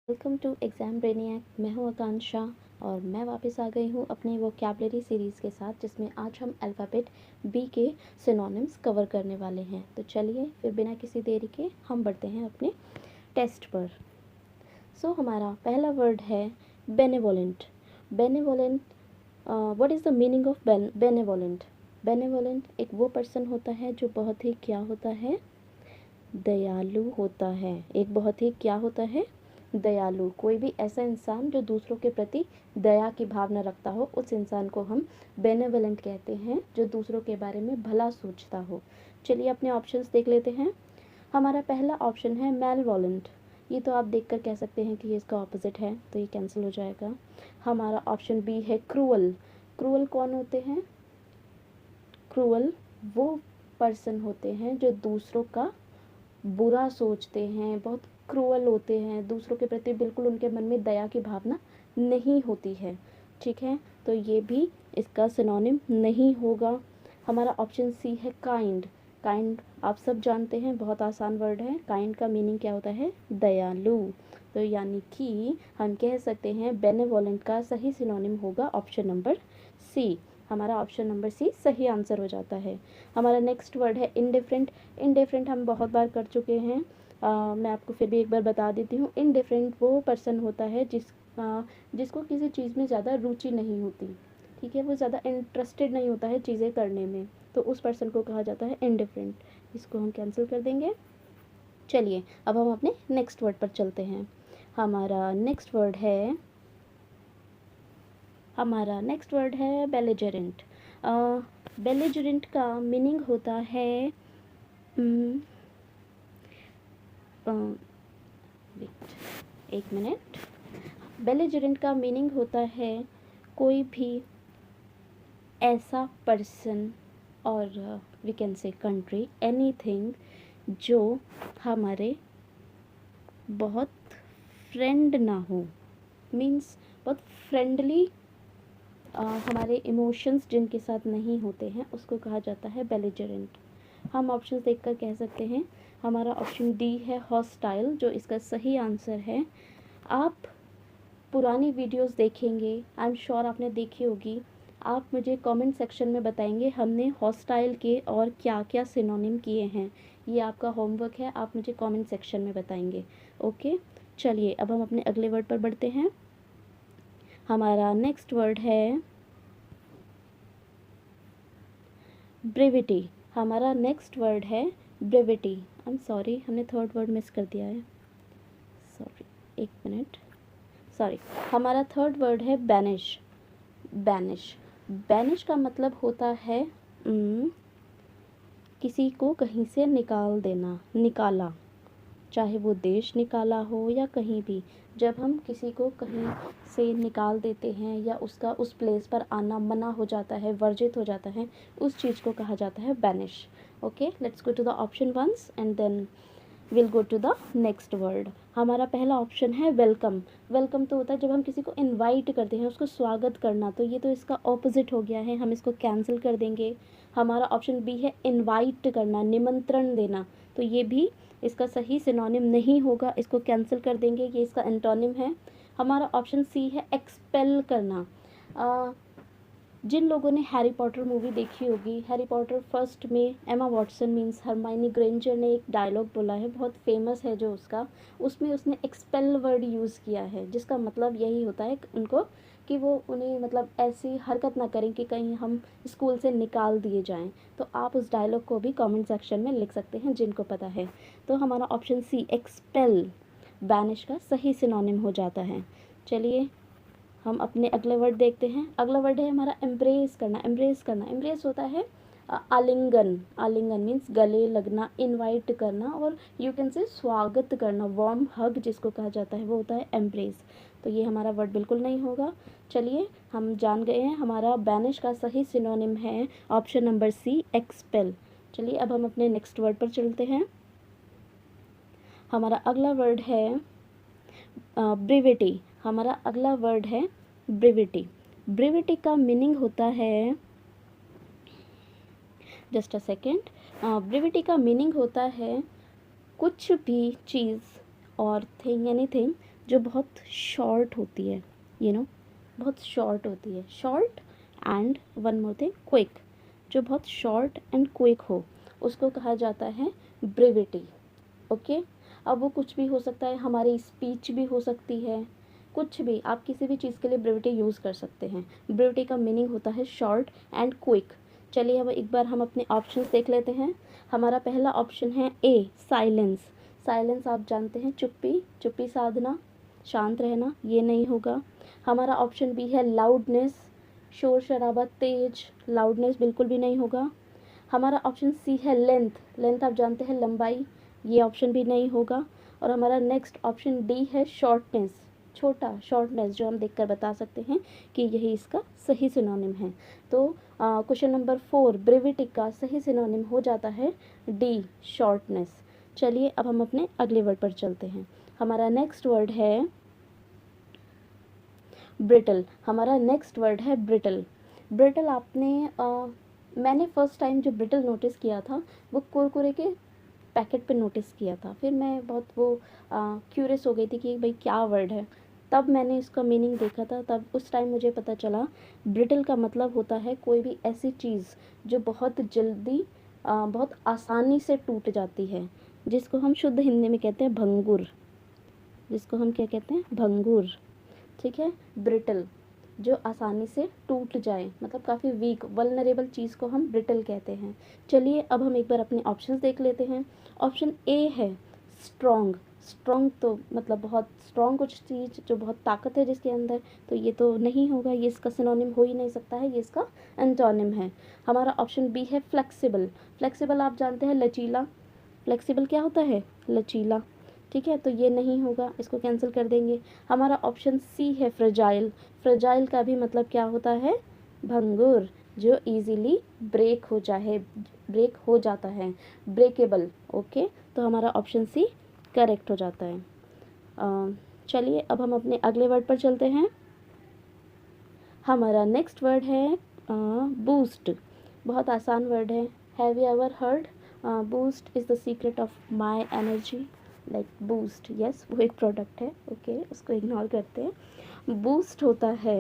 Welcome to exam ब्रेनियक। मैं हूं आकांक्षा और मैं वापस आ गई हूं अपने वोकैबलरी सीरीज़ के साथ, जिसमें आज हम अल्फ़ाबेट बी के सिनोनिम्स कवर करने वाले हैं। तो चलिए फिर बिना किसी देरी के हम बढ़ते हैं अपने टेस्ट पर। हमारा पहला वर्ड है benevolent. Benevolent, what is the meaning of benevolent? Benevolent एक वो पर्सन होता है जो बहुत ही क्या होता है, दयालु होता है। एक बहुत ही क्या होता है, दयालु। कोई भी ऐसा इंसान जो दूसरों के प्रति दया की भावना रखता हो, उस इंसान को हम बेनेवलेंट कहते हैं, जो दूसरों के बारे में भला सोचता हो। चलिए अपने ऑप्शंस देख लेते हैं। हमारा पहला ऑप्शन है मेलवोलेंट। ये तो आप देखकर कह सकते हैं कि ये इसका ऑपोजिट है, तो ये कैंसिल हो जाएगा। हमारा ऑप्शन बी है क्रूअल। क्रूअल कौन होते हैं? क्रूअल वो पर्सन होते हैं जो दूसरों का बुरा सोचते हैं, बहुत क्रूअल होते हैं, दूसरों के प्रति बिल्कुल उनके मन में दया की भावना नहीं होती है। ठीक है, तो ये भी इसका सिनोनिम नहीं होगा। हमारा ऑप्शन सी है काइंड। काइंड आप सब जानते हैं, बहुत आसान वर्ड है। काइंड का मीनिंग क्या होता है? दयालु। तो यानी कि हम कह सकते हैं बेनेवोलेंट का सही सिनोनिम होगा ऑप्शन नंबर सी। हमारा ऑप्शन नंबर सी सही आंसर हो जाता है। हमारा नेक्स्ट वर्ड है इनडिफरेंट। इनडिफरेंट हम बहुत बार कर चुके हैं, मैं आपको फिर भी एक बार बता देती हूँ। इनडिफरेंट वो पर्सन होता है जिसको किसी चीज़ में ज़्यादा रुचि नहीं होती। ठीक है, वो ज़्यादा इंटरेस्टेड नहीं होता है चीज़ें करने में, तो उस पर्सन को कहा जाता है इनडिफरेंट। इसको हम कैंसिल कर देंगे। चलिए अब हम अपने नेक्स्ट वर्ड पर चलते हैं। हमारा नेक्स्ट वर्ड है बेलिजरेंट। बेलिजरेंट का मीनिंग होता है वेट एक मिनट। बेलिजरेंट का मीनिंग होता है कोई भी ऐसा पर्सन और we can say country, anything जो हमारे बहुत फ्रेंड ना हो, मीन्स बहुत फ्रेंडली, हमारे इमोशंस जिनके साथ नहीं होते हैं, उसको कहा जाता है बेलिजरेंट। हम ऑप्शन देखकर कह सकते हैं। हमारा ऑप्शन डी है हॉस्टाइल, जो इसका सही आंसर है। आप पुरानी वीडियोस देखेंगे, आई एम श्योर आपने देखी होगी। आप मुझे कमेंट सेक्शन में बताएंगे हमने हॉस्टाइल के और क्या क्या सिनोनिम किए हैं। ये आपका होमवर्क है, आप मुझे कमेंट सेक्शन में बताएंगे। ओके, चलिए अब हम अपने अगले वर्ड पर बढ़ते हैं। हमारा नेक्स्ट वर्ड है ब्रेविटी। हमारा नेक्स्ट वर्ड है ब्रेविटी। आई एम सॉरी, हमने थर्ड वर्ड मिस कर दिया है, सॉरी, एक मिनट, सॉरी। हमारा थर्ड वर्ड है बैनिश। बैनिश, बैनिश का मतलब होता है किसी को कहीं से निकाल देना, निकाला, चाहे वो देश निकाला हो या कहीं भी। जब हम किसी को कहीं से निकाल देते हैं या उसका उस प्लेस पर आना मना हो जाता है, वर्जित हो जाता है, उस चीज़ को कहा जाता है banish. Okay, let's go to the option once and then will go to the next word. हमारा पहला ऑप्शन है वेलकम। वेलकम तो होता है जब हम किसी को इनवाइट करते हैं, उसको स्वागत करना, तो ये तो इसका ऑपोजिट हो गया है, हम इसको कैंसिल कर देंगे। हमारा ऑप्शन बी है इनवाइट करना, निमंत्रण देना, तो ये भी इसका सही सिनोनिम नहीं होगा, इसको कैंसिल कर देंगे, ये इसका एंटोनिम है। हमारा ऑप्शन सी है एक्सपेल करना। जिन लोगों ने हैरी पॉटर मूवी देखी होगी, हैरी पॉटर फर्स्ट में Emma Watson means Hermione Granger ने एक डायलॉग बोला है, बहुत फेमस है जो उसका, उसमें उसने एक्सपेल वर्ड यूज़ किया है, जिसका मतलब यही होता है उनको कि वो उन्हें मतलब ऐसी हरकत ना करें कि कहीं हम स्कूल से निकाल दिए जाएं। तो आप उस डायलॉग को भी कमेंट सेक्शन में लिख सकते हैं जिनको पता है। तो हमारा ऑप्शन सी एक्सपेल बैनिश का सही सिनोनिम हो जाता है। चलिए हम अपने अगले वर्ड देखते हैं। अगला वर्ड है हमारा एम्ब्रेस करना। एम्ब्रेस करना, एम्ब्रेस होता है आलिंगन। आलिंगन मीन्स गले लगना, इनवाइट करना, और यू कैन से स्वागत करना, वार्म हग जिसको कहा जाता है, वो होता है एम्ब्रेस। तो ये हमारा वर्ड बिल्कुल नहीं होगा। चलिए हम जान गए हैं, हमारा बैनिश का सही सिनोनिम है ऑप्शन नंबर सी एक्सपेल। चलिए अब हम अपने नेक्स्ट वर्ड पर चलते हैं। हमारा अगला वर्ड है ब्रेविटी। हमारा अगला वर्ड है ब्रेविटी। ब्रेविटी का मीनिंग होता है, जस्ट अ सेकेंड, ब्रेविटी का मीनिंग होता है कुछ भी चीज़ और थिंग, एनीथिंग जो बहुत शॉर्ट होती है, बहुत शॉर्ट होती है, short and one more thing quick, जो बहुत शॉर्ट एंड क्विक हो उसको कहा जाता है ब्रेविटी। ओके, अब वो कुछ भी हो सकता है, हमारी स्पीच भी हो सकती है, कुछ भी, आप किसी भी चीज़ के लिए ब्रेविटी यूज़ कर सकते हैं। ब्रेविटी का मीनिंग होता है शॉर्ट एंड क्विक। चलिए अब एक बार हम अपने ऑप्शंस देख लेते हैं। हमारा पहला ऑप्शन है ए, साइलेंस। साइलेंस आप जानते हैं, चुप्पी, चुप्पी साधना, शांत रहना, ये नहीं होगा। हमारा ऑप्शन बी है लाउडनेस, शोर शराबा, तेज, लाउडनेस बिल्कुल भी नहीं होगा। हमारा ऑप्शन सी है लेंथ, लेंथ आप जानते हैं लंबाई, ये ऑप्शन भी नहीं होगा। और हमारा नेक्स्ट ऑप्शन डी है शॉर्टनेस, छोटा, शॉर्टनेस, जो हम देखकर बता सकते हैं कि यही इसका सही सिनोनिम है। तो क्वेश्चन नंबर 4 ब्रेविटी का सही सिनोनिम हो जाता है डी, शॉर्टनेस। चलिए अब हम अपने अगले वर्ड पर चलते हैं। हमारा नेक्स्ट वर्ड है ब्रिटल। हमारा नेक्स्ट वर्ड है ब्रिटल। ब्रिटल मैंने फर्स्ट टाइम जो ब्रिटल नोटिस किया था वो कुरकुरे के पैकेट पे नोटिस किया था। फिर मैं बहुत वो क्यूरियस हो गई थी कि भाई क्या वर्ड है। तब मैंने इसका मीनिंग देखा था, तब उस टाइम मुझे पता चला ब्रिटल का मतलब होता है कोई भी ऐसी चीज़ जो बहुत जल्दी बहुत आसानी से टूट जाती है, जिसको हम शुद्ध हिंदी में कहते हैं भंगुर, जिसको हम क्या कहते हैं, भंगुर। ठीक है, ब्रिटल जो आसानी से टूट जाए, मतलब काफ़ी वीक वल्नरेबल चीज़ को हम ब्रिटल कहते हैं। चलिए अब हम एक बार अपने ऑप्शंस देख लेते हैं। ऑप्शन ए है स्ट्रॉन्ग। स्ट्रॉन्ग तो मतलब बहुत स्ट्रॉन्ग कुछ चीज़ जो बहुत ताकत है जिसके अंदर, तो ये तो नहीं होगा, ये इसका सिनोनिम हो ही नहीं सकता है, ये इसका एंटोनिम है। हमारा ऑप्शन बी है फ्लेक्सिबल। फ्लेक्सिबल आप जानते हैं लचीला, फ्लेक्सिबल क्या होता है, लचीला। ठीक है, तो ये नहीं होगा, इसको कैंसिल कर देंगे। हमारा ऑप्शन सी है फ्रेजाइल। फ्रेजाइल का भी मतलब क्या होता है, भंगुर, जो इजीली ब्रेक हो जाता है, ब्रेकेबल। ओके, तो हमारा ऑप्शन सी करेक्ट हो जाता है। चलिए अब हम अपने अगले वर्ड पर चलते हैं। हमारा नेक्स्ट वर्ड है बूस्ट। बहुत आसान वर्ड है। Have you ever heard boost is the secret of my energy, like boost, yes वो एक प्रोडक्ट है। ओके, उसको इग्नोर करते हैं। बूस्ट होता है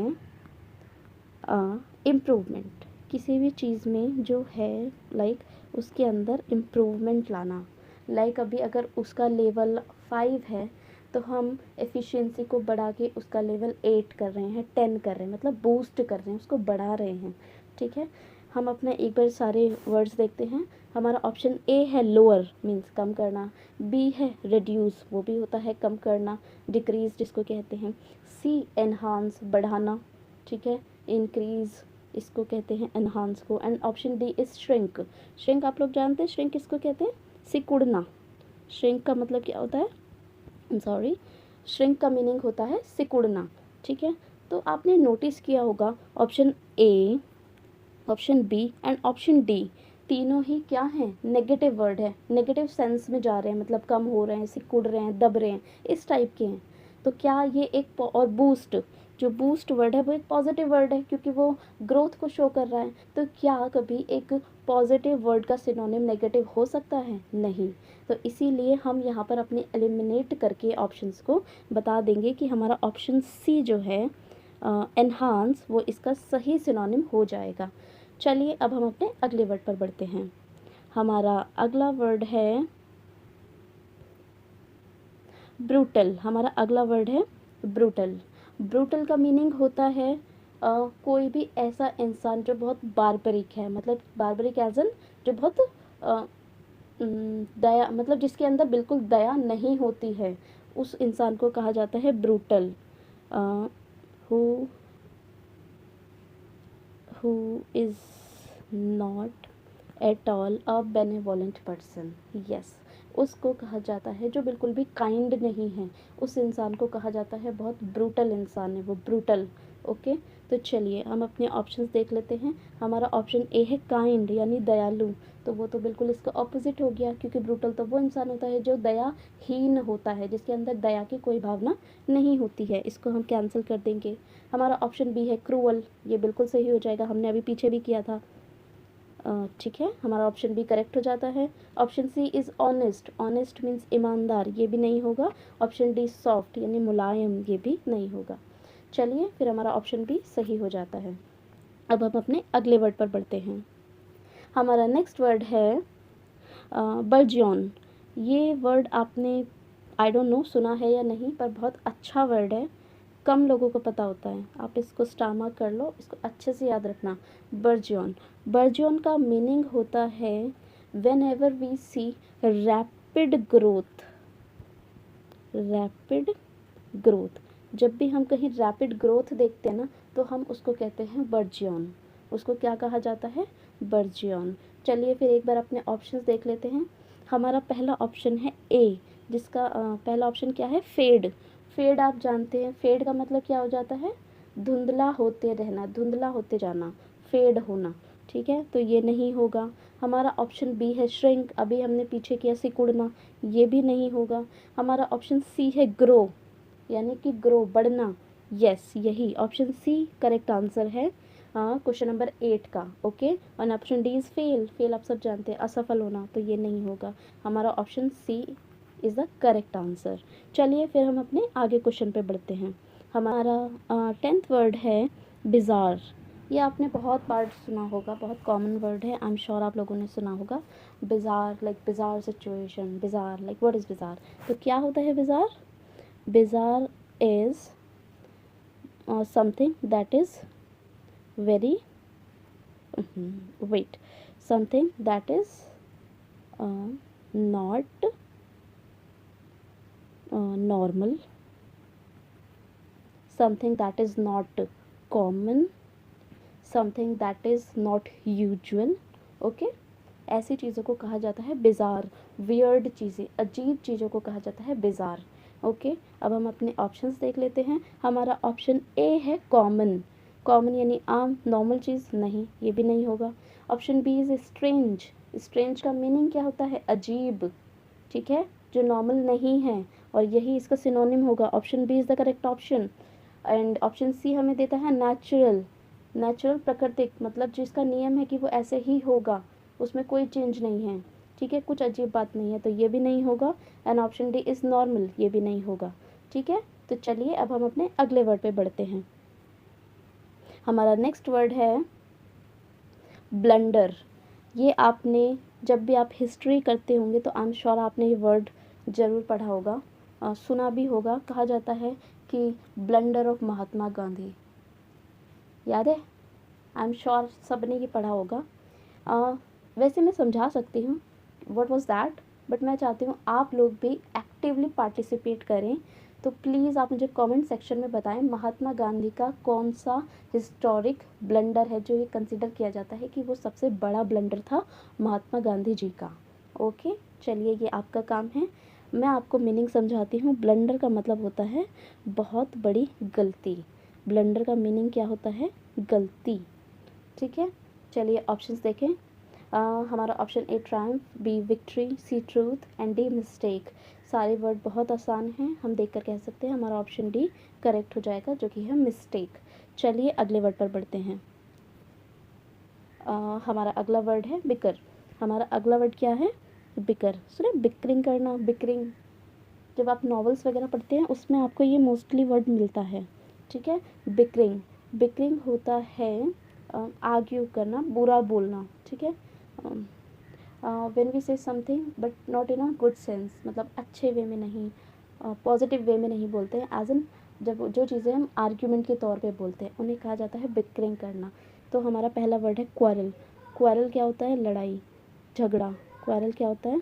इम्प्रूवमेंट, किसी भी चीज़ में जो है लाइक उसके अंदर इम्प्रूवमेंट लाना। लाइक अभी अगर उसका लेवल 5 है तो हम एफिशिएंसी को बढ़ा के उसका लेवल 8 कर रहे हैं, 10 कर रहे हैं, मतलब बूस्ट कर रहे हैं, उसको बढ़ा रहे हैं। ठीक है, हम अपना एक बार सारे वर्ड्स देखते हैं। हमारा ऑप्शन ए है लोअर, मीन्स कम करना। बी है रिड्यूस, वो भी होता है कम करना, डिक्रीज जिसको कहते हैं। सी एनहांस, बढ़ाना। ठीक है, इंक्रीज इसको कहते हैं एनहांस को। And option D is shrink. Shrink आप लोग जानते हैं, श्रिंक किसको कहते हैं, सिकुड़ना। श्रिंक का मतलब क्या होता है, सॉरी, श्रिंक का मीनिंग होता है सिकुड़ना। ठीक है, तो आपने नोटिस किया होगा option A, option B and option D तीनों ही क्या हैं, नेगेटिव वर्ड है, नेगेटिव सेंस में जा रहे हैं, मतलब कम हो रहे हैं, सिकुड़ रहे हैं, दब रहे हैं, इस टाइप के हैं। तो क्या ये एक और बूस्ट, जो बूस्ट वर्ड है वो एक पॉजिटिव वर्ड है क्योंकि वो ग्रोथ को शो कर रहा है। तो क्या कभी एक पॉजिटिव वर्ड का सिनोनिम नेगेटिव हो सकता है, नहीं। तो इसीलिए हम यहाँ पर अपने एलिमिनेट करके ऑप्शंस को बता देंगे कि हमारा ऑप्शन सी जो है एनहांस, वो इसका सही सिनोनिम हो जाएगा। चलिए अब हम अपने अगले वर्ड पर बढ़ते हैं। हमारा अगला वर्ड है ब्रूटल। हमारा अगला वर्ड है ब्रूटल। ब्रूटल का मीनिंग होता है कोई भी ऐसा इंसान जो बहुत बार्बरिक है, मतलब बार्बरिक एज एन जो बहुत दया, मतलब जिसके अंदर बिल्कुल दया नहीं होती है, उस इंसान को कहा जाता है brutal. Who is not at all a benevolent person, yes, उसको कहा जाता है जो बिल्कुल भी काइंड नहीं है, उस इंसान को कहा जाता है बहुत ब्रूटल इंसान है वो, ब्रूटल। ओके, तो चलिए हम अपने ऑप्शंस देख लेते हैं। हमारा ऑप्शन ए है काइंड यानी दयालु, तो वो तो बिल्कुल इसका ऑपोजिट हो गया, क्योंकि ब्रूटल तो वो इंसान होता है जो दयाहीन होता है, जिसके अंदर दया की कोई भावना नहीं होती है, इसको हम कैंसिल कर देंगे। हमारा ऑप्शन बी है क्रूअल, ये बिल्कुल सही हो जाएगा, हमने अभी पीछे भी किया था। ठीक है, हमारा ऑप्शन बी करेक्ट हो जाता है। Option C is honest, honest means ईमानदार, ये भी नहीं होगा। ऑप्शन डी सॉफ्ट यानी मुलायम, ये भी नहीं होगा। चलिए फिर हमारा ऑप्शन बी सही हो जाता है। अब हम अपने अगले वर्ड पर बढ़ते हैं। हमारा नेक्स्ट वर्ड है बर्जियन। ये वर्ड आपने आई डोंट नो सुना है या नहीं, पर बहुत अच्छा वर्ड है, कम लोगों को पता होता है। आप इसको स्टार मार्क कर लो, इसको अच्छे से याद रखना। बर्जियन, बर्जियन का मीनिंग होता है whenever we see rapid growth, rapid growth. जब भी हम कहीं रैपिड ग्रोथ देखते हैं ना, तो हम उसको कहते हैं बर्जियन। उसको क्या कहा जाता है? बर्जियन। चलिए फिर एक बार अपने ऑप्शंस देख लेते हैं। हमारा पहला ऑप्शन है ए, जिसका पहला ऑप्शन क्या है? फेड। फेड आप जानते हैं, फेड का मतलब क्या हो जाता है? धुंधला होते रहना, धुंधला होते जाना, फेड होना। ठीक है, तो ये नहीं होगा। हमारा ऑप्शन बी है श्रिंक, अभी हमने पीछे किया सिकुड़ना, ये भी नहीं होगा। हमारा ऑप्शन सी है ग्रो, यानी कि ग्रो, बढ़ना। यस, यही ऑप्शन सी करेक्ट आंसर है क्वेश्चन नंबर 8 का। ओके, और option D is fail, fail आप सब जानते हैं, असफल होना, तो ये नहीं होगा। हमारा option C is the correct answer. चलिए फिर हम अपने आगे क्वेश्चन पे बढ़ते हैं। हमारा 10th वर्ड है बिज़ार। ये आपने बहुत बार सुना होगा, बहुत कॉमन वर्ड है, आई एम श्योर आप लोगों ने सुना होगा। Bizarre like bizarre situation, bizarre like what is bizarre. तो क्या होता है bizarre? Bizarre is something that is very wait, something that is not normal, something that is not common, something that is not usual. Okay, ऐसी चीज़ों को कहा जाता है बिज़ार। वियर्ड चीज़ें, अजीब चीज़ों को कहा जाता है बिज़ार। ओके, अब हम अपने ऑप्शंस देख लेते हैं। हमारा ऑप्शन ए है कॉमन, कॉमन यानी आम, नॉर्मल चीज़, नहीं, ये भी नहीं होगा। Option B is strange, strange का मीनिंग क्या होता है? अजीब, ठीक है, जो नॉर्मल नहीं है, और यही इसका सिनोनिम होगा। Option B is the correct option. And option C हमें देता है नेचुरल, नेचुरल प्राकृतिक, मतलब जिसका नियम है कि वो ऐसे ही होगा, उसमें कोई चेंज नहीं है, ठीक है, कुछ अजीब बात नहीं है, तो ये भी नहीं होगा। And option D is normal, ये भी नहीं होगा। ठीक है, तो चलिए अब हम अपने अगले वर्ड पे बढ़ते हैं। हमारा नेक्स्ट वर्ड है ब्लंडर। ये आपने जब भी आप हिस्ट्री करते होंगे तो आई एम श्योर आपने ये वर्ड ज़रूर पढ़ा होगा, सुना भी होगा। कहा जाता है कि ब्लंडर ऑफ महात्मा गांधी, याद है? आई एम श्योर सब ने ये पढ़ा होगा। वैसे मैं समझा सकती हूँ व्हाट वाज दैट, बट मैं चाहती हूँ आप लोग भी एक्टिवली पार्टिसिपेट करें। तो प्लीज़ आप मुझे कमेंट सेक्शन में बताएं महात्मा गांधी का कौन सा हिस्टोरिक ब्लंडर है जो ये कंसिडर किया जाता है कि वो सबसे बड़ा ब्लंडर था महात्मा गांधी जी का। ओके, चलिए ये आपका काम है। मैं आपको मीनिंग समझाती हूँ। ब्लंडर का मतलब होता है बहुत बड़ी गलती। ब्लंडर का मीनिंग क्या होता है? गलती। ठीक है, चलिए ऑप्शंस देखें। हमारा option A triumph, B victory, C truth and D mistake. सारे वर्ड बहुत आसान हैं, हम देखकर कह सकते हैं हमारा ऑप्शन डी करेक्ट हो जाएगा, जो कि है मिस्टेक। चलिए अगले वर्ड पर बढ़ते हैं। हमारा अगला वर्ड है बिकर। हमारा अगला वर्ड क्या है? बिकर। सुने, बिकरिंग करना, बिकरिंग। जब आप नॉवेल्स वगैरह पढ़ते हैं उसमें आपको ये मोस्टली वर्ड मिलता है। ठीक है, बिकरिंग। बिकरिंग होता है आर्ग्यू करना, बुरा बोलना। ठीक है, when we say something but not in a good sense, मतलब अच्छे वे में नहीं, पॉजिटिव वे में नहीं बोलते हैं, एज एन जब जो चीज़ें हम आर्ग्यूमेंट के तौर पे बोलते हैं उन्हें कहा जाता है बिकरिंग करना। तो हमारा पहला वर्ड है क्वारल। क्वारल क्या होता है? लड़ाई, झगड़ा। क्वारल क्या होता है?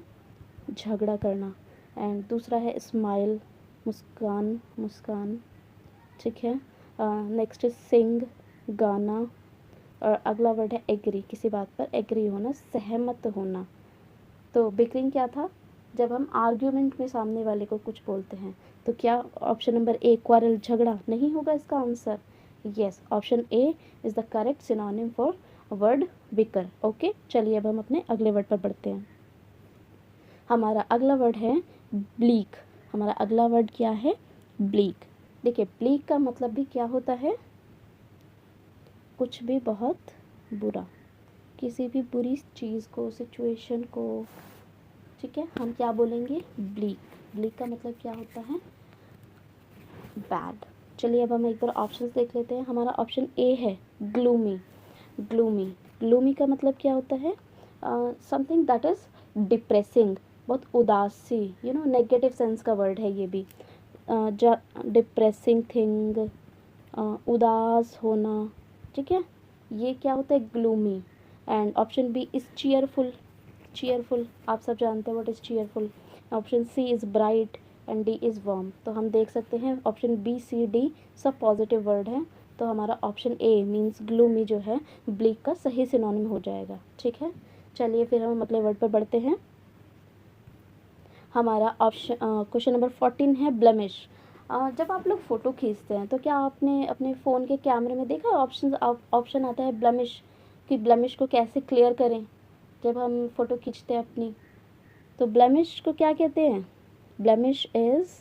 झगड़ा करना। एंड दूसरा है स्माइल, मुस्कान, मुस्कान। ठीक है, नेक्स्ट इज सिंग, गाना। और अगला वर्ड है एग्री, किसी बात पर एग्री होना, सहमत होना। तो बिकरिंग क्या था? जब हम आर्ग्यूमेंट में सामने वाले को कुछ बोलते हैं। तो क्या ऑप्शन नंबर ए क्वारल, झगड़ा, नहीं होगा इसका answer? Yes, option A is the correct synonym for word beaker. Okay, चलिए अब हम अपने अगले वर्ड पर बढ़ते हैं। हमारा अगला वर्ड है ब्लीक। हमारा अगला वर्ड क्या है? ब्लीक। देखिए, ब्लीक का मतलब भी क्या होता है? कुछ भी बहुत बुरा, किसी भी बुरी चीज़ को, सिचुएशन को, ठीक है, हम क्या बोलेंगे? ब्लीक। ब्लीक का मतलब क्या होता है? बैड। चलिए अब हम एक बार ऑप्शंस देख लेते हैं। हमारा ऑप्शन ए है ग्लूमी। ग्लूमी, ग्लूमी का मतलब क्या होता है? समथिंग दैट इज़ डिप्रेसिंग, बहुत उदास सी, नेगेटिव सेंस का वर्ड है ये भी। डिप्रेसिंग थिंग, उदास होना, ठीक है, ये क्या होता है? Gloomy. And option B is cheerful. Cheerful आप सब जानते हैं what is cheerful. Option C is bright and D is warm. तो हम देख सकते हैं ऑप्शन बी सी डी सब पॉजिटिव वर्ड हैं। तो हमारा ऑप्शन ए मीन्स ग्लूमी जो है ब्लीक का सही सिनोनिम हो जाएगा, ठीक है। चलिए फिर हम अगले वर्ड पर बढ़ते हैं। हमारा ऑप्शन क्वेश्चन नंबर 14 है ब्लेमिश। जब आप लोग फ़ोटो खींचते हैं तो क्या आपने अपने फ़ोन के कैमरे में देखा ऑप्शन आता है ब्लेमिश, कि ब्लेमिश को कैसे क्लियर करें जब हम फ़ोटो खींचते हैं अपनी। तो ब्लेमिश को क्या कहते हैं? ब्लेमिश इज़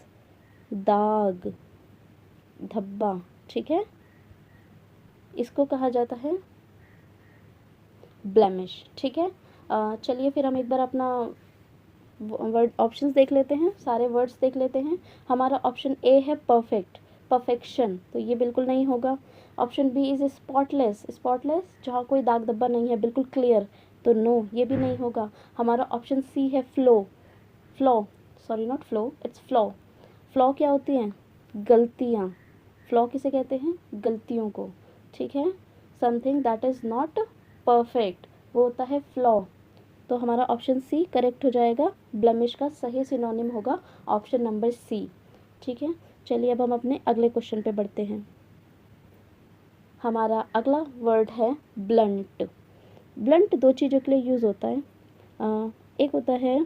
दाग, धब्बा, ठीक है, इसको कहा जाता है ब्लेमिश, ठीक है। चलिए फिर हम एक बार अपना वर्ड ऑप्शंस देख लेते हैं, सारे वर्ड्स देख लेते हैं। हमारा ऑप्शन ए है परफेक्ट, परफेक्शन, तो ये बिल्कुल नहीं होगा। Option B is spotless, spotless जहाँ कोई दाग धब्बा नहीं है, बिल्कुल क्लियर, तो नो, ये भी नहीं होगा। हमारा ऑप्शन सी है flow. Flaw, sorry not flow, it's flaw. Flaw क्या होती हैं? गलतियाँ। फ्लॉ किसे कहते हैं? गलतियों को, ठीक है। Something that is not perfect, वो होता है फ्लॉ। तो हमारा ऑप्शन सी करेक्ट हो जाएगा। ब्लेमिश का सही सिनोनिम होगा ऑप्शन नंबर सी, ठीक है। चलिए अब हम अपने अगले क्वेश्चन पे बढ़ते हैं। हमारा अगला वर्ड है ब्लंट। ब्लंट दो चीज़ों के लिए यूज़ होता है। एक होता है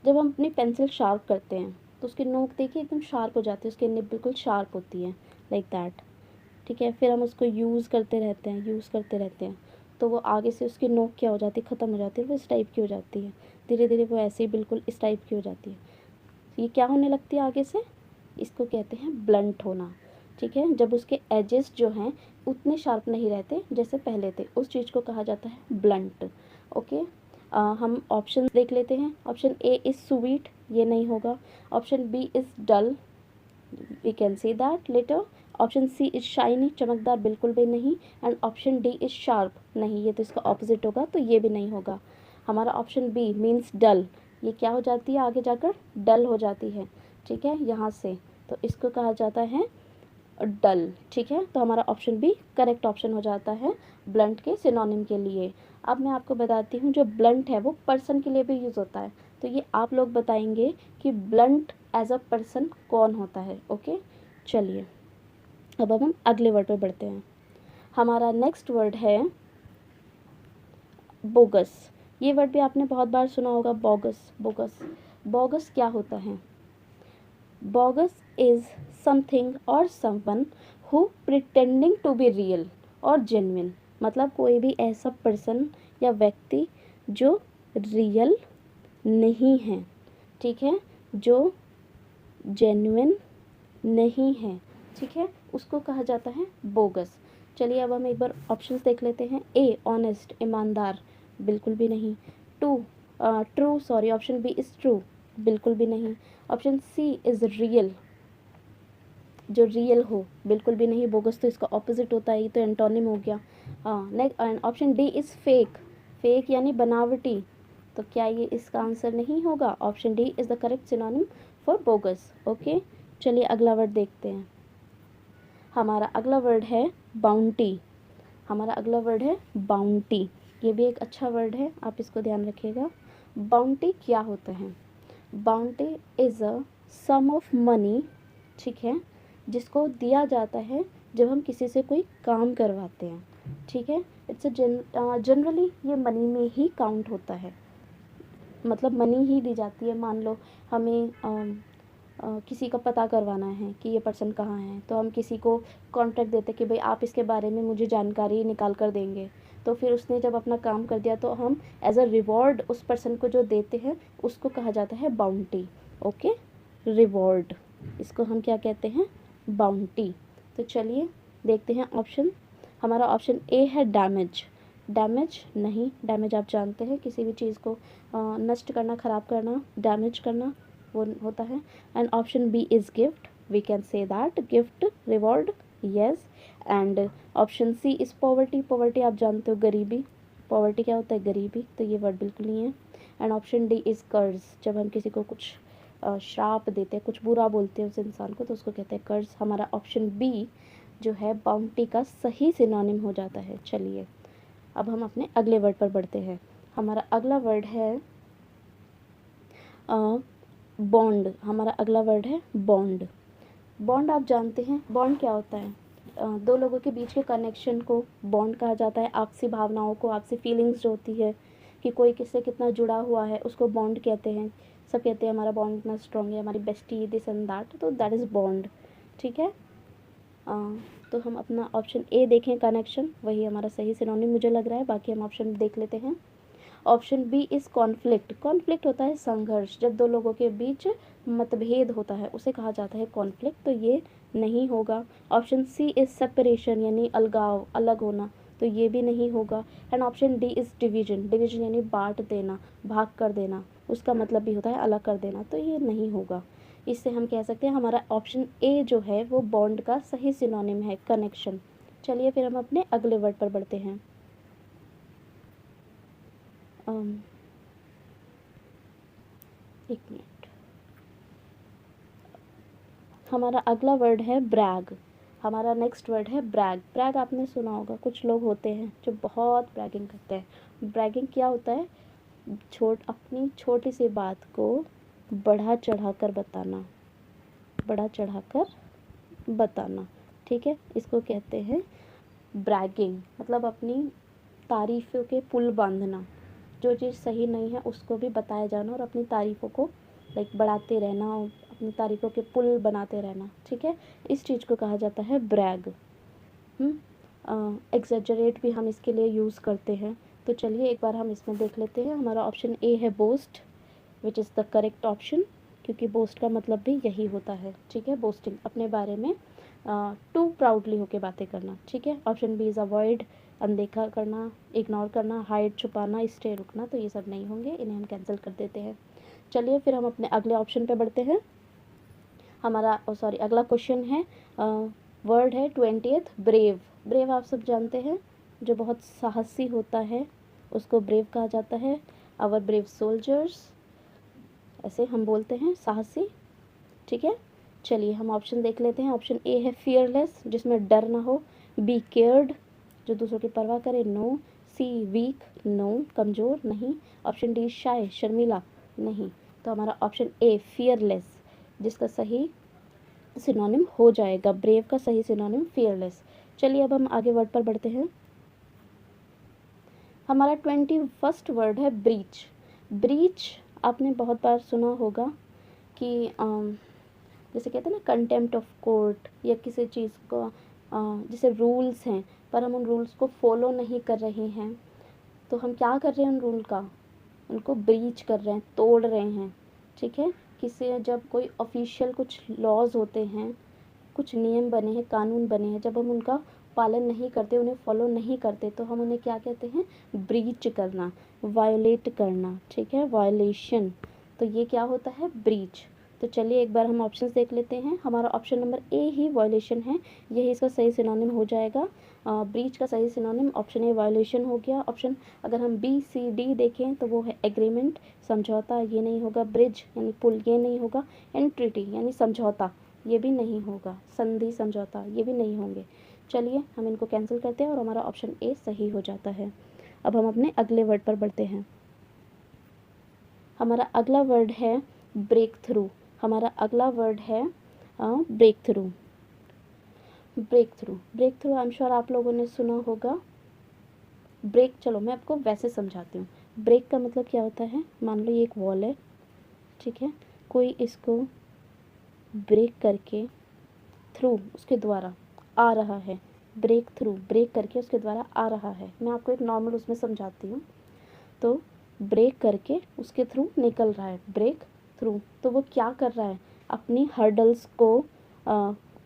जब हम अपनी पेंसिल शार्प करते हैं तो उसकी नोक देखिए एकदम शार्प हो जाती है, उसकी निब बिल्कुल शार्प होती है, लाइक दैट, ठीक है। फिर हम उसको यूज़ करते रहते हैं तो वो आगे से उसकी नोक क्या हो जाती है? ख़त्म हो जाती है, वो इस टाइप की हो जाती है। धीरे धीरे वो ऐसे ही बिल्कुल इस टाइप की हो जाती है। ये क्या होने लगती है आगे से? इसको कहते हैं ब्लंट होना, ठीक है। जब उसके एजेस जो हैं उतने शार्प नहीं रहते जैसे पहले थे, उस चीज़ को कहा जाता है ब्लंट, ओके। हम ऑप्शन देख लेते हैं। ऑप्शन ए इज़ स्वीट, ये नहीं होगा। Option B is dull, we can see that later. Option C is shiny, चमकदार, बिल्कुल भी नहीं। And option D is sharp, नहीं, ये तो इसका ऑपोजिट होगा, तो ये भी नहीं होगा। हमारा ऑप्शन बी मीन्स डल, ये क्या हो जाती है आगे जाकर? डल हो जाती है, ठीक है, यहाँ से, तो इसको कहा जाता है डल, ठीक है। तो हमारा ऑप्शन बी करेक्ट ऑप्शन हो जाता है ब्लंट के सिनोनिम के लिए। अब मैं आपको बताती हूँ जो ब्लंट है वो पर्सन के लिए भी यूज़ होता है, तो ये आप लोग बताएंगे कि ब्लंट एज अ पर्सन कौन होता है, ओके। चलिए अब हम अगले वर्ड पे बढ़ते हैं। हमारा नेक्स्ट वर्ड है बोगस। ये वर्ड भी आपने बहुत बार सुना होगा, बोगस। बोगस, बोगस क्या होता है? बोगस इज़ समथिंग और someone who pretending to be real और जेन्युइन, मतलब कोई भी ऐसा पर्सन या व्यक्ति जो रियल नहीं है, ठीक है, जो जेन्युइन नहीं है, ठीक है, उसको कहा जाता है बोगस। चलिए अब हम एक बार ऑप्शंस देख लेते हैं। ए ऑनेस्ट, ईमानदार, बिल्कुल भी नहीं। True, sorry, option B is true, बिल्कुल भी नहीं। ऑप्शन सी इज़ रियल, जो रियल हो, बिल्कुल भी नहीं, बोगस तो इसका ऑपोजिट होता है, ये तो एंटोनिम हो गया। हाँ, next option D is fake, fake यानी बनावटी, तो क्या ये इसका आंसर नहीं होगा? Option D is the correct synonym for bogus, okay. चलिए अगला वर्ड देखते हैं। हमारा अगला वर्ड है बाउंटी। हमारा अगला वर्ड है बाउंटी, ये भी एक अच्छा वर्ड है, आप इसको ध्यान रखिएगा। बाउंटी क्या होता है? Bounty is a sum of money, ठीक है, जिसको दिया जाता है जब हम किसी से कोई काम करवाते हैं, ठीक है। इट्स जनरली ये मनी में ही काउंट होता है, मतलब मनी ही दी जाती है। मान लो हमें किसी का पता करवाना है कि ये पर्सन कहाँ है, तो हम किसी को कॉन्ट्रैक्ट देते कि भाई आप इसके बारे में मुझे जानकारी निकाल कर देंगे, तो फिर उसने जब अपना काम कर दिया तो हम एज अ रिवॉर्ड उस पर्सन को जो देते हैं उसको कहा जाता है बाउंटी, ओके, रिवॉर्ड, इसको हम क्या कहते हैं? बाउंटी। तो चलिए देखते हैं ऑप्शन। हमारा ऑप्शन ए है डैमेज। डैमेज नहीं, डैमेज आप जानते हैं किसी भी चीज़ को नष्ट करना, ख़राब करना, डैमेज करना वो होता है। And option B is gift, we can say that gift, reward, yes. And option C is poverty, poverty आप जानते हो गरीबी, पॉवर्टी क्या होता है, गरीबी, तो ये वर्ड बिल्कुल नहीं है। एंड ऑप्शन डी इज़ कर्ज, जब हम किसी को कुछ श्राप देते हैं, कुछ बुरा बोलते हैं उस इंसान को, तो उसको कहते हैं कर्ज। हमारा ऑप्शन बी जो है बाउंटी का सही सिनोनिम हो जाता है। चलिए अब हम अपने अगले वर्ड पर बढ़ते हैं। हमारा अगला वर्ड है बॉन्ड। हमारा अगला वर्ड है बॉन्ड। बॉन्ड आप जानते हैं, बॉन्ड क्या होता है, दो लोगों के बीच के कनेक्शन को बॉन्ड कहा जाता है। आपसी भावनाओं को, आपसी फीलिंग्स जो होती है कि कोई किससे कितना जुड़ा हुआ है, उसको बॉन्ड कहते हैं। सब कहते हैं हमारा बॉन्ड इतना स्ट्रॉन्ग है, हमारी बेस्टी, दिस एंड दैट, तो दैट इज़ बॉन्ड। ठीक है, तो हम अपना ऑप्शन ए देखें, कनेक्शन, वही हमारा सही सिनोनिम मुझे लग रहा है। बाकी हम ऑप्शन देख लेते हैं। Option B is conflict. Conflict होता है संघर्ष, जब दो लोगों के बीच मतभेद होता है उसे कहा जाता है कॉन्फ्लिक्ट, तो ये नहीं होगा। ऑप्शन सी इज़ सेपरेशन, यानी अलगाव, अलग होना, तो ये भी नहीं होगा। And option D is division, division यानी बांट देना, भाग कर देना, उसका मतलब भी होता है अलग कर देना, तो ये नहीं होगा। इससे हम कह सकते हैं हमारा ऑप्शन ए जो है वो बॉन्ड का सही सिनोनिम है, कनेक्शन। चलिए फिर हम अपने अगले वर्ड पर बढ़ते हैं। एक मिनट, हमारा अगला वर्ड है ब्रैग। हमारा नेक्स्ट वर्ड है ब्रैग। ब्रैग आपने सुना होगा, कुछ लोग होते हैं जो बहुत ब्रैगिंग करते हैं। ब्रैगिंग क्या होता है, अपनी छोटी सी बात को बढ़ा चढ़ा कर बताना, बढ़ा चढ़ा कर बताना। ठीक है, इसको कहते हैं ब्रैगिंग, मतलब अपनी तारीफ़ों के पुल बांधना। जो चीज़ सही नहीं है उसको भी बताया जाना और अपनी तारीफ़ों को लाइक बढ़ाते रहना और अपनी तारीफ़ों के पुल बनाते रहना। ठीक है, इस चीज़ को कहा जाता है ब्रैग। एग्जैजरेट भी हम इसके लिए यूज़ करते हैं। तो चलिए एक बार हम इसमें देख लेते हैं। हमारा ऑप्शन ए है boast, which is the correct option, क्योंकि बोस्ट का मतलब भी यही होता है। ठीक है, बोस्टिंग, अपने बारे में टू प्राउडली होके बातें करना। ठीक है, ऑप्शन बी इज़ अवॉइड, अनदेखा करना, इग्नोर करना, हाइड, छुपाना, स्टे, रुकना, तो ये सब नहीं होंगे, इन्हें हम कैंसिल कर देते हैं। चलिए फिर हम अपने अगले ऑप्शन पे बढ़ते हैं। हमारा अगला क्वेश्चन है, वर्ड है 20th, ब्रेव। ब्रेव आप सब जानते हैं, जो बहुत साहसी होता है उसको ब्रेव कहा जाता है। आवर ब्रेव सोल्जर्स, ऐसे हम बोलते हैं, साहसी। ठीक है, चलिए हम ऑप्शन देख लेते हैं। ऑप्शन ए है फियरलेस, जिसमें डर ना हो। बी केयर्ड, जो दूसरों की परवाह करे, नो। सी वीक, नो, कमज़ोर, नहीं। ऑप्शन डी शाय, शर्मीला, नहीं। तो हमारा ऑप्शन ए फियरलेस, जिसका सही सिनोनिम हो जाएगा, ब्रेव का सही सिनोनिम फियरलेस। चलिए अब हम आगे वर्ड पर बढ़ते हैं। हमारा 21st वर्ड है ब्रीच। ब्रीच आपने बहुत बार सुना होगा कि जैसे कहते हैं ना कंटेम्प्ट ऑफ कोर्ट, या किसी चीज़ को जैसे रूल्स हैं पर हम उन रूल्स को फॉलो नहीं कर रहे हैं, तो हम क्या कर रहे हैं, उन रूल का, उनको ब्रीच कर रहे हैं, तोड़ रहे हैं। ठीक है, किसी जब कोई ऑफिशियल कुछ लॉज होते हैं, कुछ नियम बने हैं, कानून बने हैं, जब हम उनका पालन नहीं करते, उन्हें फॉलो नहीं करते, तो हम उन्हें क्या कहते हैं, ब्रीच करना, वायोलेट करना। ठीक है, वायोलेशन, तो ये क्या होता है, ब्रीच। तो चलिए एक बार हम ऑप्शंस देख लेते हैं। हमारा option number A he violation है, यही इसका सही सिनोनिम हो जाएगा। ब्रीच का सही सिनोनिम ऑप्शन ए वायोलेशन हो गया। ऑप्शन अगर हम बी सी डी देखें तो वो है एग्रीमेंट, समझौता, ये नहीं होगा। ब्रिज यानी पुल, ये नहीं होगा। एंड ट्रीटी यानी समझौता, ये भी नहीं होगा। संधि, समझौता, ये भी नहीं होंगे। चलिए हम इनको कैंसिल करते हैं और हमारा ऑप्शन ए सही हो जाता है। अब हम अपने अगले वर्ड पर बढ़ते हैं। हमारा अगला वर्ड है ब्रेक थ्रू। हमारा अगला वर्ड है breakthrough. Breakthrough, breakthrough I am sure आप लोगों ने सुना होगा। ब्रेक, चलो मैं आपको वैसे समझाती हूँ। ब्रेक का मतलब क्या होता है, मान लो ये एक वॉल है, ठीक है, कोई इसको ब्रेक करके, थ्रू उसके द्वारा आ रहा है, ब्रेक थ्रू, ब्रेक करके उसके द्वारा आ रहा है। मैं आपको एक नॉर्मल उसमें समझाती हूँ। तो ब्रेक करके उसके थ्रू निकल रहा है, ब्रेक थ्रू, तो वो क्या कर रहा है, अपनी हर्डल्स को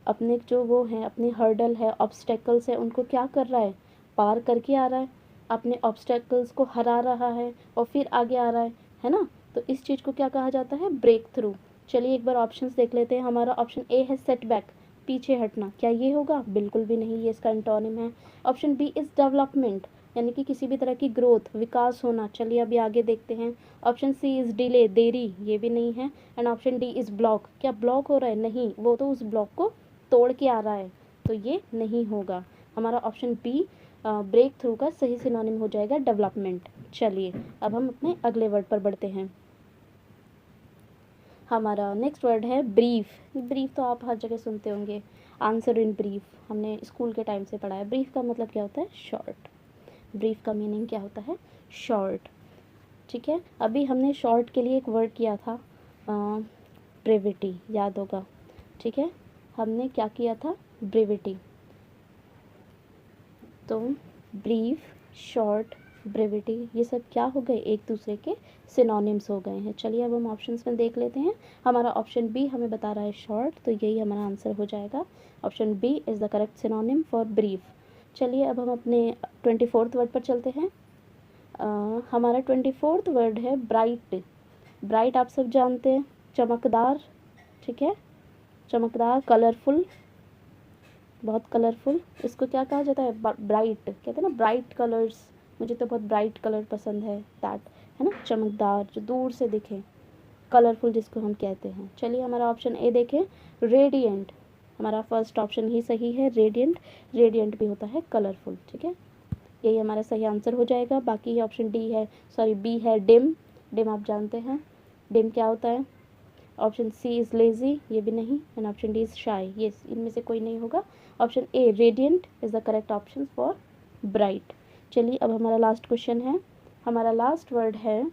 अपने जो वो हैं, अपनी हर्डल है, ऑब्स्टेकल्स है, उनको क्या कर रहा है, पार करके आ रहा है। अपने ऑब्स्टेकल्स को हरा रहा है और फिर आगे आ रहा है ना, तो इस चीज़ को क्या कहा जाता है, ब्रेक थ्रू। चलिए एक बार ऑप्शंस देख लेते हैं। हमारा ऑप्शन ए है सेटबैक, पीछे हटना, क्या ये होगा, बिल्कुल भी नहीं, ये इसका एंटोनिम है। ऑप्शन बी इज़ डेवलपमेंट, यानी कि किसी भी तरह की ग्रोथ, विकास होना। चलिए अभी आगे देखते हैं। ऑप्शन सी इज़ डिले, देरी, ये भी नहीं है। And option D is block, क्या ब्लॉक हो रहा है, नहीं, वो तो उस ब्लॉक को तोड़ के आ रहा है, तो ये नहीं होगा। हमारा ऑप्शन बी ब्रेक थ्रू का सही सिनोनिम हो जाएगा डेवलपमेंट। चलिए अब हम अपने अगले वर्ड पर बढ़ते हैं। हमारा नेक्स्ट वर्ड है ब्रीफ। ब्रीफ तो आप हर जगह सुनते होंगे, आंसर इन ब्रीफ, हमने स्कूल के टाइम से पढ़ा है। ब्रीफ का मतलब क्या होता है, शॉर्ट। ब्रीफ का मीनिंग क्या होता है, शॉर्ट। ठीक है, अभी हमने शॉर्ट के लिए एक वर्ड किया था ब्रेविटी, याद होगा। ठीक है, हमने क्या किया था, ब्रेविटी। तो ब्रीफ, शॉर्ट, ब्रेविटी, ये सब क्या हो गए, एक दूसरे के सिनोनिम्स हो गए हैं। चलिए अब हम ऑप्शंस में देख लेते हैं। हमारा ऑप्शन बी हमें बता रहा है शॉर्ट, तो यही हमारा आंसर हो जाएगा। Option B is the correct synonym for brief. चलिए अब हम अपने 24th वर्ड पर चलते हैं। हमारा 24th वर्ड है ब्राइट। ब्राइट आप सब जानते हैं, चमकदार। ठीक है, चमकदार, कलरफुल, बहुत कलरफुल। इसको क्या कहा जाता है, ब्राइट, कहते हैं ना ब्राइट कलर्स, मुझे तो बहुत ब्राइट कलर पसंद है, दैट, है ना, चमकदार, जो दूर से दिखे, कलरफुल जिसको हम कहते हैं। चलिए हमारा ऑप्शन ए देखें, रेडिएंट। हमारा फर्स्ट ऑप्शन ही सही है, रेडिएंट। रेडिएंट भी होता है कलरफुल। ठीक है, यही हमारा सही आंसर हो जाएगा। बाकी ऑप्शन डी है, सॉरी बी है डिम। डिम आप जानते हैं, डिम क्या होता है। ऑप्शन सी इज़ लेज़ी, ये भी नहीं। एंड ऑप्शन डी इज़ शाई, ये इनमें से कोई नहीं होगा। Option A radiant is the correct option for bright. चलिए अब हमारा लास्ट क्वेश्चन है। हमारा लास्ट वर्ड है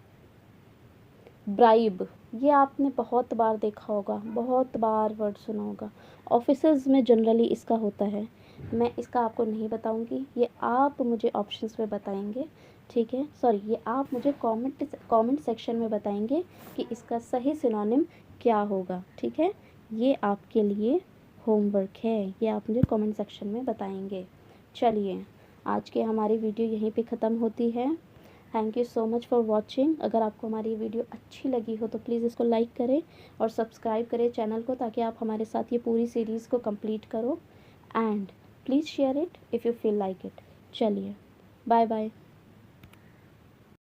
ब्राइब। ये आपने बहुत बार देखा होगा, बहुत बार वर्ड सुना होगा, ऑफिसेज में जनरली इसका होता है। मैं इसका आपको नहीं बताऊंगी, ये आप मुझे ऑप्शंस में बताएंगे। ठीक है, सॉरी, ये आप मुझे कमेंट सेक्शन में बताएंगे कि इसका सही सिनोनिम क्या होगा। ठीक है, ये आपके लिए होमवर्क है, ये आप मुझे कमेंट सेक्शन में बताएंगे। चलिए आज की हमारी वीडियो यहीं पे ख़त्म होती है। Thank you so much for watching. अगर आपको हमारी वीडियो अच्छी लगी हो तो प्लीज़ इसको लाइक करें और सब्सक्राइब करें चैनल को, ताकि आप हमारे साथ ये पूरी सीरीज़ को कंप्लीट करो। And please share it if you feel like it. चलिए बाय बाय।